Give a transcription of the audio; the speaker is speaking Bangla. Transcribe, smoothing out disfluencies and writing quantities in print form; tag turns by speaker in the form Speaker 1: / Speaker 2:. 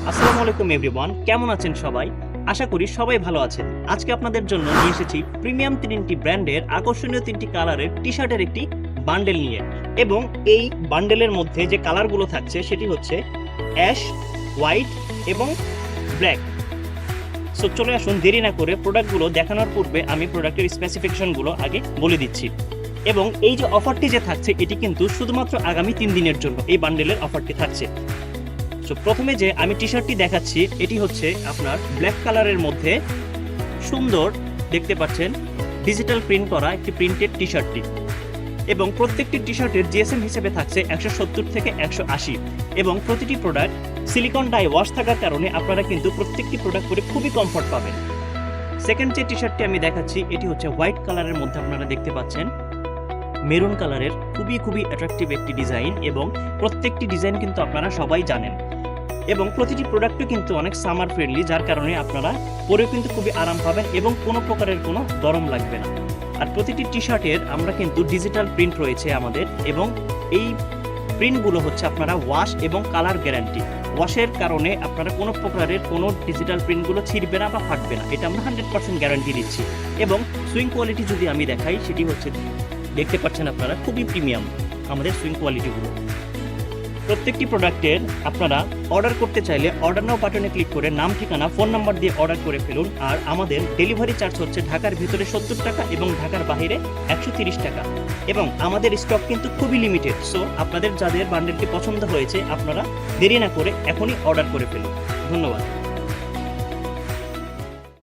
Speaker 1: আসসালামু আলাইকুম এভরিওয়ান, কেমন আছেন সবাই? আশা করি সবাই ভালো আছেন। আজকে আপনাদের জন্য নিয়ে এসেছি প্রিমিয়াম 3টি ব্র্যান্ডের আকর্ষণীয় 3টি কালারের টি-শার্টের একটি বান্ডেল নিয়ে। এবং এই বান্ডেলের মধ্যে যে কালারগুলো থাকছে সেটি হচ্ছে অ্যাশ, হোয়াইট এবং ব্ল্যাক। সো চলে আসুন, দেরি না করে প্রোডাক্টগুলো দেখানোর পূর্বে আমি প্রোডাক্টের স্পেসিফিকেশনগুলো আগে বলে দিচ্ছি। এবং এই যে অফারটি যে থাকছে এটি কিন্তু শুধুমাত্র আগামী 3 দিনের জন্য এই বান্ডেলের অফারটি থাকছে। তো প্রথমে যে আমি টি শার্টটি দেখাচ্ছি এটি হচ্ছে আপনার ব্ল্যাক কালারের মধ্যে সুন্দর দেখতে পাচ্ছেন ডিজিটাল প্রিন্ট করা একটি প্রিন্টেড টি শার্টটি। এবং প্রত্যেকটি টি শার্টের জিএসএম হিসেবে থাকছে 170 থেকে 180 এবং প্রতিটি প্রোডাক্ট সিলিকন ডাই ওয়াশ থাকার কারণে আপনারা কিন্তু প্রত্যেকটি প্রোডাক্ট পরে খুবই কমফর্ট পাবেন। সেকেন্ড যে টি শার্টটি আমি দেখাচ্ছি এটি হচ্ছে হোয়াইট কালারের মধ্যে আপনারা দেখতে পাচ্ছেন মেরুন কালারের খুবই অ্যাট্রাকটিভ একটি ডিজাইন এবং প্রত্যেকটি ডিজাইন কিন্তু আপনারা সবাই জানেন এবং প্রতিটি প্রোডাক্টও কিন্তু অনেক সামার ফ্রেন্ডলি, যার কারণে আপনারা পরেও কিন্তু খুবই আরাম পাবেন এবং কোনো প্রকারের কোনো গরম লাগবে না। আর প্রতিটি টি শার্টের আমরা কিন্তু ডিজিটাল প্রিন্ট রয়েছে আমাদের এবং এই প্রিন্টগুলো হচ্ছে আপনারা ওয়াশ এবং কালার গ্যারান্টি। ওয়াশের কারণে আপনারা কোনো প্রকারের কোনো ডিজিটাল প্রিন্টগুলো ছিঁড়বে না বা ফাটবে না, এটা আমরা 100% গ্যারান্টি দিচ্ছি। এবং সুইং কোয়ালিটি যদি আমি দেখাই সেটি হচ্ছে দেখতে পাচ্ছেন আপনারা খুবই প্রিমিয়াম আমাদের সুইং কোয়ালিটিগুলো। প্রত্যেকটি প্রোডাক্টের আপনারা অর্ডার করতে চাইলে অর্ডার নাও বাটনে ক্লিক করে নাম, ঠিকানা, ফোন নাম্বার দিয়ে অর্ডার করে ফেলুন। আর আমাদের ডেলিভারি চার্জ হচ্ছে ঢাকার ভিতরে 70 টাকা এবং ঢাকার বাইরে 130 টাকা। এবং আমাদের স্টক কিন্তু খুবই লিমিটেড। সো আপনাদের যাদের বান্ডেলটি পছন্দ হয়েছে আপনারা দেরি না করে এখনই অর্ডার করে ফেলুন। ধন্যবাদ।